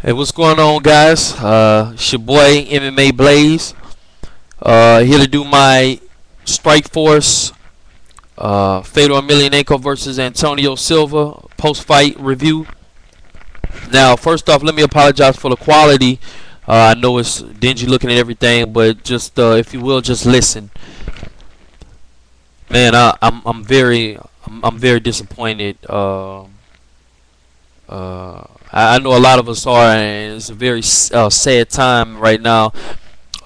Hey, what's going on, guys? It's your boy MMA Blaze. Here to do my Strikeforce Fedor Emelianenko versus Antonio Silva post-fight review. Now, first off, let me apologize for the quality. I know it's dingy looking and everything, but just if you will, just listen. Man, I'm very disappointed. I know a lot of us are, and it's a very sad time right now.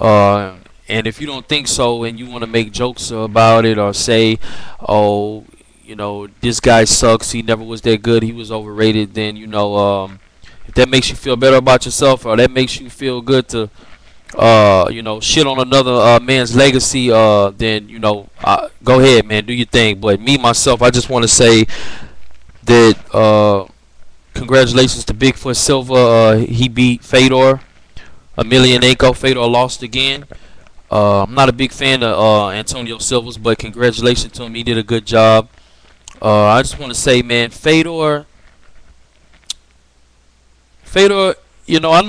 And if you don't think so, and you want to make jokes about it or say, "Oh, you know, this guy sucks. He never was that good. He was overrated," then if that makes you feel better about yourself, or that makes you feel good to, shit on another man's legacy, then go ahead, man, do your thing. But me myself, I just want to say that. Congratulations to Bigfoot Silva. He beat Fedor Emelianenko. Fedor lost again. I'm not a big fan of Antonio Silva's, but congratulations to him. He did a good job. I just want to say, man, Fedor, I know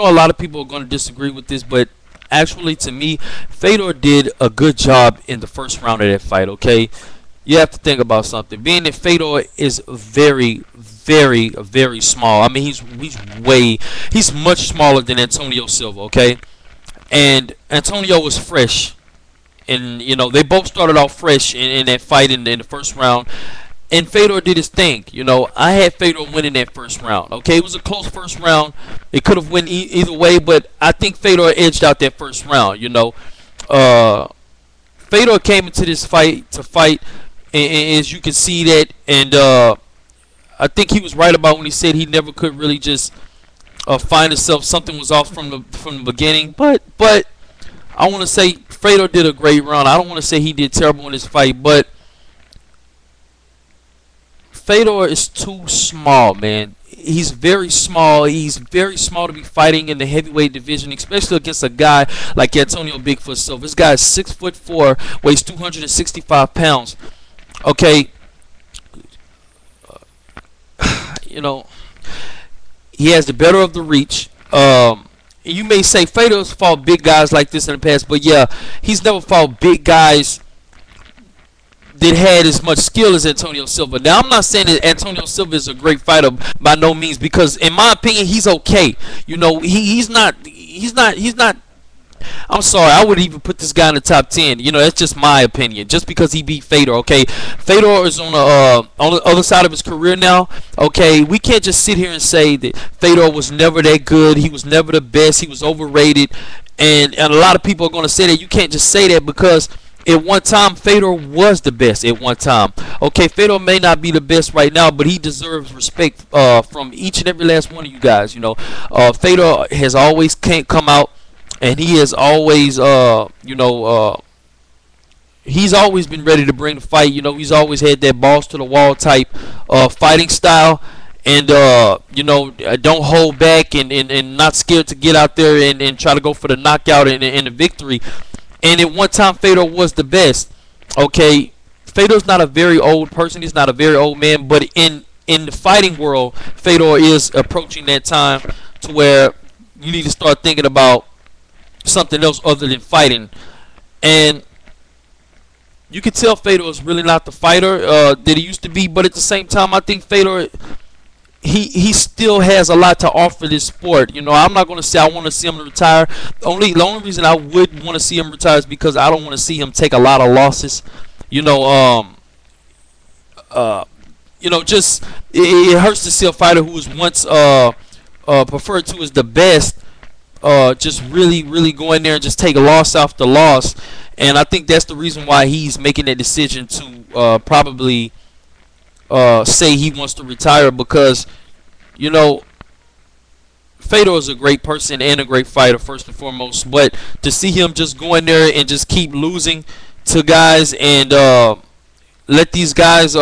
a lot of people are going to disagree with this, but actually, to me, Fedor did a good job in the first round of that fight, okay? You have to think about something. Being that Fedor is very small. I mean, he's much smaller than Antonio Silva, okay? And Antonio was fresh, and they both started off fresh in that fight in the first round. And Fedor did his thing. I had Fedor winning that first round. Okay, it was a close first round. It could have went either way, but I think Fedor edged out that first round. Fedor came into this fight to fight, and as you can see that, and I think he was right about when he said he never could really just find himself. Something was off from the beginning. But I want to say Fedor did a great round. I don't want to say he did terrible in this fight, but Fedor is too small, man. He's very small. He's very small to be fighting in the heavyweight division, especially against a guy like Antonio Bigfoot Silva. This guy is 6'4", weighs 265 pounds. Okay. He has the better of the reach. You may say Fedor's fought big guys like this in the past, but yeah, he's never fought big guys that had as much skill as Antonio Silva. Now, I'm not saying that Antonio Silva is a great fighter by no means, because in my opinion, he's okay. He's not. I'm sorry, I would even put this guy in the top 10. That's just my opinion. Just because he beat Fedor, okay? Fedor is on the other side of his career now, okay? We can't just sit here and say that Fedor was never that good. He was never the best. He was overrated. And a lot of people are going to say that. You can't just say that, because at one time, Fedor was the best at one time. Okay, Fedor may not be the best right now, but he deserves respect from each and every last one of you guys. Fedor has always come out, and he has always, he's always been ready to bring the fight. He's always had that balls to the wall type fighting style, and don't hold back, and not scared to get out there and try to go for the knockout and the victory. And at one time, Fedor was the best. Okay, Fedor's not a very old person. He's not a very old man, but in the fighting world, Fedor is approaching that time to where you need to start thinking about something else other than fighting. And you can tell Fedor is really not the fighter that he used to be, but at the same time, I think Fedor, he still has a lot to offer this sport. I'm not going to say I want to see him retire. The only reason I would want to see him retire is because I don't want to see him take a lot of losses. Just it hurts to see a fighter who was once preferred to as the best just really go in there and just take a loss after loss. And I think that's the reason why he's making that decision to probably say he wants to retire, because Fedor is a great person and a great fighter first and foremost, but to see him just go in there and just keep losing to guys and let these guys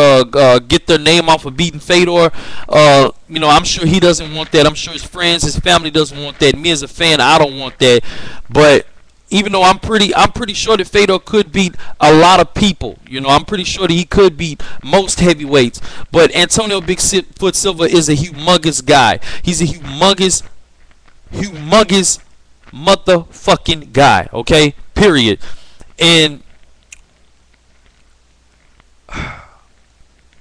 get their name off of beating Fedor, I'm sure he doesn't want that. I'm sure his friends, his family doesn't want that. Me as a fan, I don't want that. But even though I'm pretty sure that Fedor could beat a lot of people. I'm pretty sure that he could beat most heavyweights. But Antonio Bigfoot Silva is a humongous guy. He's a humongous humongous motherfucking guy. Okay, period. And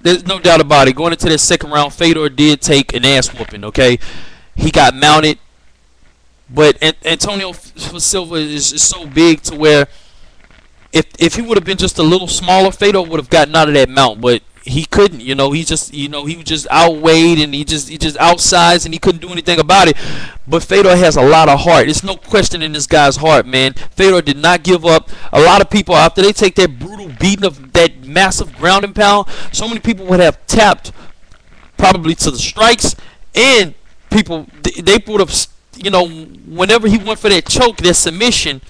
there's no doubt about it. Going into that second round, Fedor did take an ass whooping. Okay, he got mounted, but Antonio Silva is so big to where if he would have been just a little smaller, Fedor would have gotten out of that mount, but he couldn't. He just he was just outweighed, and he just outsized, and he couldn't do anything about it. But Fedor has a lot of heart. There's no question in this guy's heart, man. Fedor did not give up. A lot of people, after they take that brutal beating of that massive ground and pound, so many people would have tapped probably to the strikes, and people they would have, whenever he went for that choke, that submission,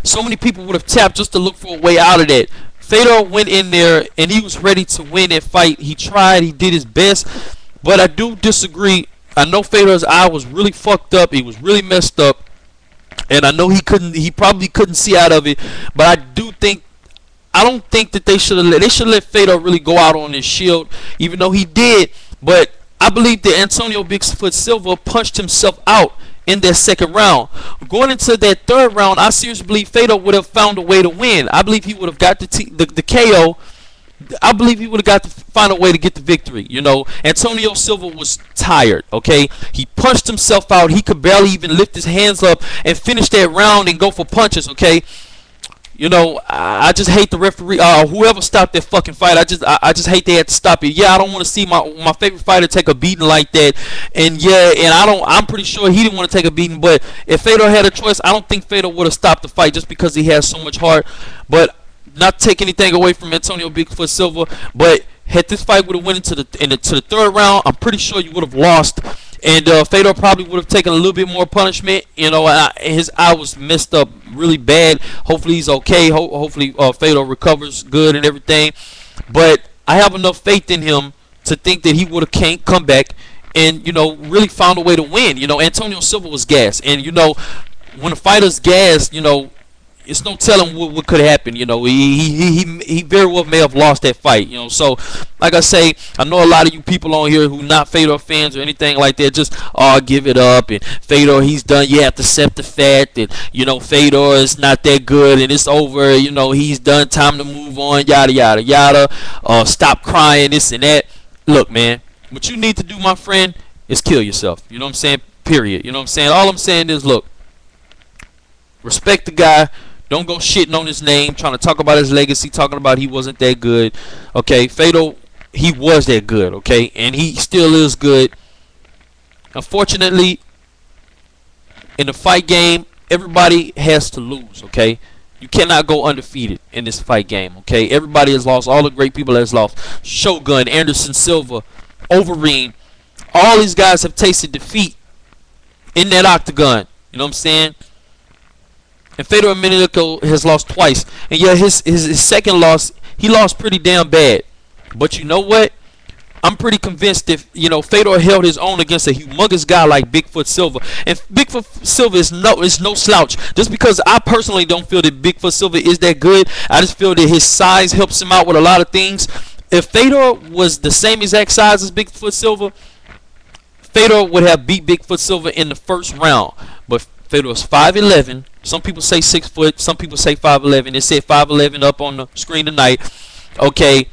so many people would have tapped just to look for a way out of that. Fedor went in there and he was ready to win that fight. He tried, he did his best, but I do disagree. I know Fedor's eye was really fucked up. He was really messed up, and I know he probably couldn't see out of it. But I don't think that they should have let Fedor really go out on his shield, even though he did. But I believe that Antonio Bigfoot Silva punched himself out in that second round. Going into that third round, I seriously believe Fedor would have found a way to win. I believe he would have got the KO. I believe he would have got to find a way to get the victory. Antonio Silva was tired. Okay, he punched himself out. He could barely even lift his hands up and finish that round and go for punches. Okay. I just hate the referee, whoever stopped that fucking fight. I just hate they had to stop it. Yeah, I don't want to see my favorite fighter take a beating like that. And yeah, and I'm pretty sure he didn't want to take a beating. But if Fedor had a choice, I don't think Fedor would have stopped the fight just because he has so much heart. But not to take anything away from Antonio Bigfoot Silva, but had this fight would have went into the third round, I'm pretty sure you would have lost. And Fedor probably would have taken a little bit more punishment. His eye was messed up really bad. Hopefully he's okay. Hopefully Fedor recovers good and everything. But I have enough faith in him to think that he would have can't come back and really found a way to win. Antonio Silva was gassed, and when a fighter's gassed, it's no telling what could happen. He very well may have lost that fight. So like I say, I know a lot of you people on here who not Fedor fans or anything like that just give it up, and Fedor, he's done. You have to accept the fact that Fedor is not that good and it's over. He's done. Time to move on. Yada yada yada. Stop crying. This and that. Look, man, what you need to do, my friend, is kill yourself. You know what I'm saying? Period. You know what I'm saying? All I'm saying is, look, respect the guy. Don't go shitting on his name, trying to talk about his legacy, talking about he wasn't that good. Okay, Fedor, he was that good, okay? And he still is good. Unfortunately, in the fight game, everybody has to lose, okay? You cannot go undefeated in this fight game, okay? Everybody has lost. All the great people has lost. Shogun, Anderson Silva, Overeem. All these guys have tasted defeat in that octagon. You know what I'm saying? And Fedor Emelianenko has lost twice. And yeah, his second loss, he lost pretty damn bad. But you know what? I'm pretty convinced if Fedor held his own against a humongous guy like Bigfoot Silva. And Bigfoot Silva is no slouch. Just because I personally don't feel that Bigfoot Silva is that good, I just feel that his size helps him out with a lot of things. If Fedor was the same exact size as Bigfoot Silva, Fedor would have beat Bigfoot Silva in the first round. But Fedor is 5'11". Some people say 6 foot. Some people say 5'11". They said 5'11" up on the screen tonight. Okay.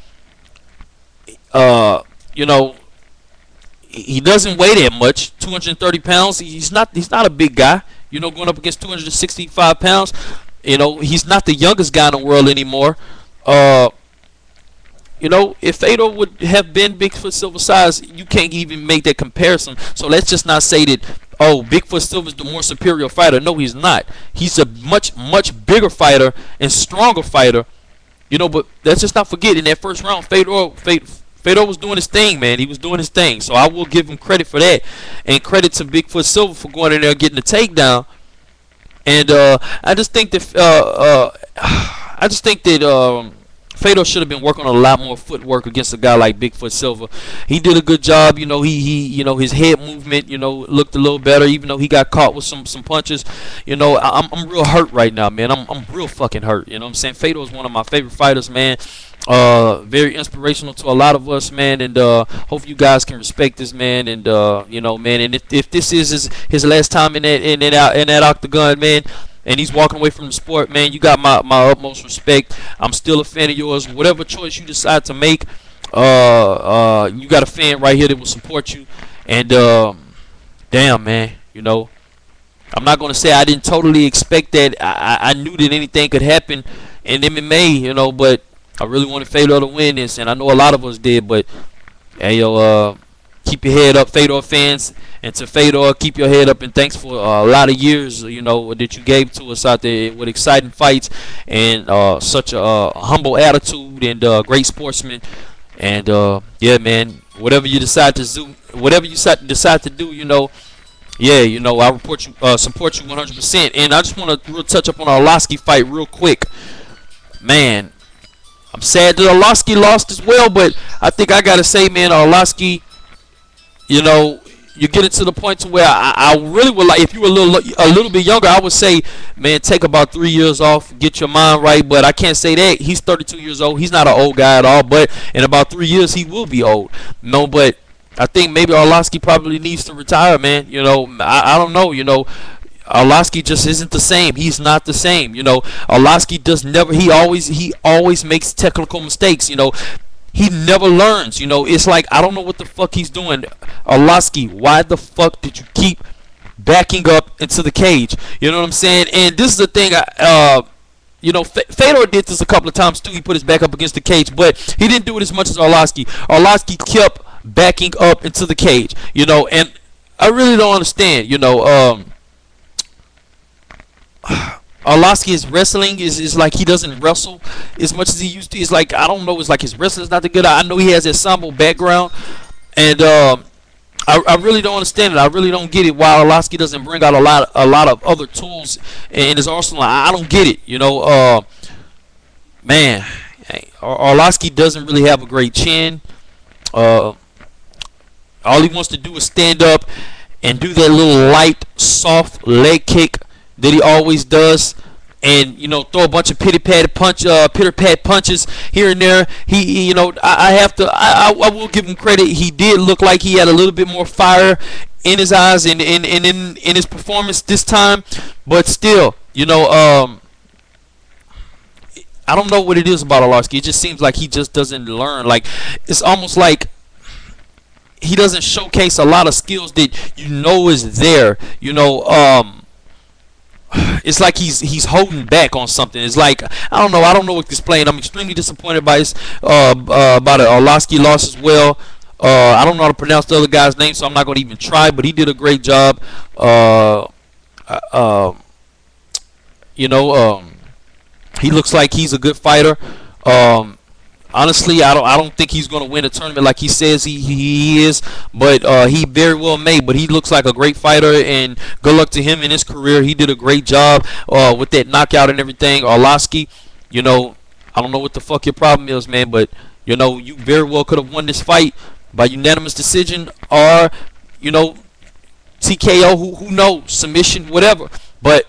He doesn't weigh that much. 230 pounds. He's not a big guy. Going up against 265 pounds. He's not the youngest guy in the world anymore. If Fedor would have been Bigfoot Silva size, you can't even make that comparison. So let's just not say that, oh, Bigfoot Silva is the more superior fighter. No, he's not. He's a much bigger fighter and stronger fighter. But let's just not forget, in that first round, Fedor was doing his thing, man. He was doing his thing. So I will give him credit for that. And credit to Bigfoot Silva for going in there and getting the takedown. And I just think that Fedor should have been working on a lot more footwork against a guy like Bigfoot Silva. He did a good job. You know, his head movement, looked a little better, even though he got caught with some punches. I'm real hurt right now, man. I'm real fucking hurt. You know what I'm saying? Fedor is one of my favorite fighters, man. Very inspirational to a lot of us, man. And hope you guys can respect this man. And man. And if this is his last time in that octagon, man, and he's walking away from the sport, man, you got my utmost respect. I'm still a fan of yours. Whatever choice you decide to make, you got a fan right here that will support you. And damn, man, I'm not gonna say I didn't totally expect that. I knew that anything could happen in MMA, but I really wanted Fedor to win this, and I know a lot of us did. But hey, keep your head up, Fedor fans. And to Fedor, keep your head up, and thanks for a lot of years, that you gave to us out there with exciting fights and such a humble attitude and great sportsman. And yeah, man, whatever you decide to do, I support you 100%. And I just want to touch up on our Arlovski fight real quick, man. I'm sad that Arlovski lost as well, but I think I gotta say, man, Arlovski, you're getting to the point to where I really would like, if you were a little bit younger, I would say, man, take about 3 years off, get your mind right. But I can't say that. He's 32 years old. He's not an old guy at all. But in about 3 years, he will be old. No, but I think maybe Arlovski probably needs to retire, man. I don't know. Arlovski just isn't the same. He's not the same. Arlovski he always makes technical mistakes. He never learns. It's like, I don't know what the fuck he's doing. Arlovski, why the fuck did you keep backing up into the cage? You know what I'm saying? And this is the thing, Fedor did this a couple of times too. He put his back up against the cage, but he didn't do it as much as Arlovski. Arlovski kept backing up into the cage, and I really don't understand, Arlovski's wrestling is like he doesn't wrestle as much as he used to. It's like, I don't know, it's like his wrestling's not that good. I know he has that sambo background, and I really don't understand it. I really don't get it why Arlovski doesn't bring out a lot of other tools in his arsenal. I don't get it, man. Arlovski doesn't really have a great chin. All he wants to do is stand up and do that little light, soft leg kick that he always does, and throw a bunch of pitter-pat punches here and there. I will give him credit. He did look like he had a little bit more fire in his eyes and in his performance this time, but still, I don't know what it is about Arlovski. It just seems like he just doesn't learn. Like, it's almost like he doesn't showcase a lot of skills that is there. It's like he's holding back on something. It's like, I don't know what to explain. I'm extremely disappointed by this about an Arlovski loss as well. I don't know how to pronounce the other guy's name, so I'm not going to even try. But he did a great job. He looks like he's a good fighter. Honestly, I don't think he's going to win a tournament like he says he is, but he very well may. But he looks like a great fighter, and good luck to him in his career. He did a great job with that knockout and everything. Arlovski, I don't know what the fuck your problem is, man, but you very well could have won this fight by unanimous decision or TKO. Who knows? Submission, whatever. But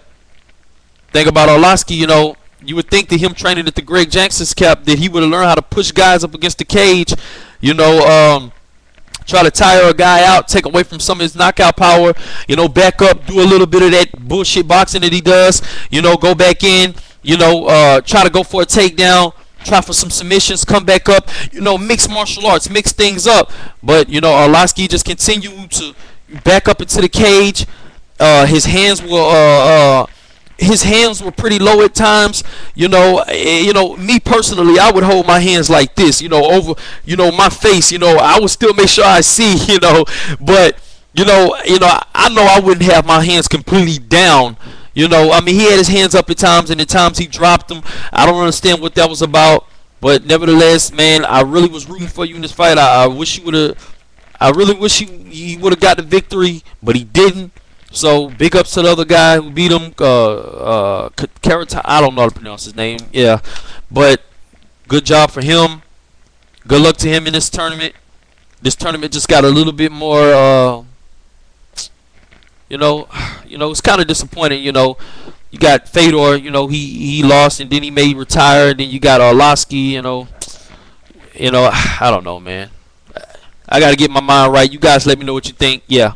think about Arlovski, you would think that him training at the Greg Jackson's camp that he would have learned how to push guys up against the cage, try to tire a guy out, take away from some of his knockout power, back up, do a little bit of that bullshit boxing that he does, go back in, try to go for a takedown, try for some submissions, come back up, mix martial arts, mix things up. But, Arlovski just continued to back up into the cage. His hands were pretty low at times. Me personally, I would hold my hands like this, over, my face. I would still make sure I see, but I know I wouldn't have my hands completely down. I mean, he had his hands up at times, and at times he dropped them. I don't understand what that was about, but nevertheless, man, I really was rooting for you in this fight. I wish you would have. I really wish he would have got the victory, but he didn't. So big ups to the other guy who beat him, Karata. I don't know how to pronounce his name. Yeah, but Good job for him. Good luck to him in this tournament. This tournament just got a little bit more, you know, it's kind of disappointing. You got Fedor. He lost and then he may retire. And then you got Orlovsky. I don't know, man. I got to get my mind right. You guys let me know what you think. Yeah.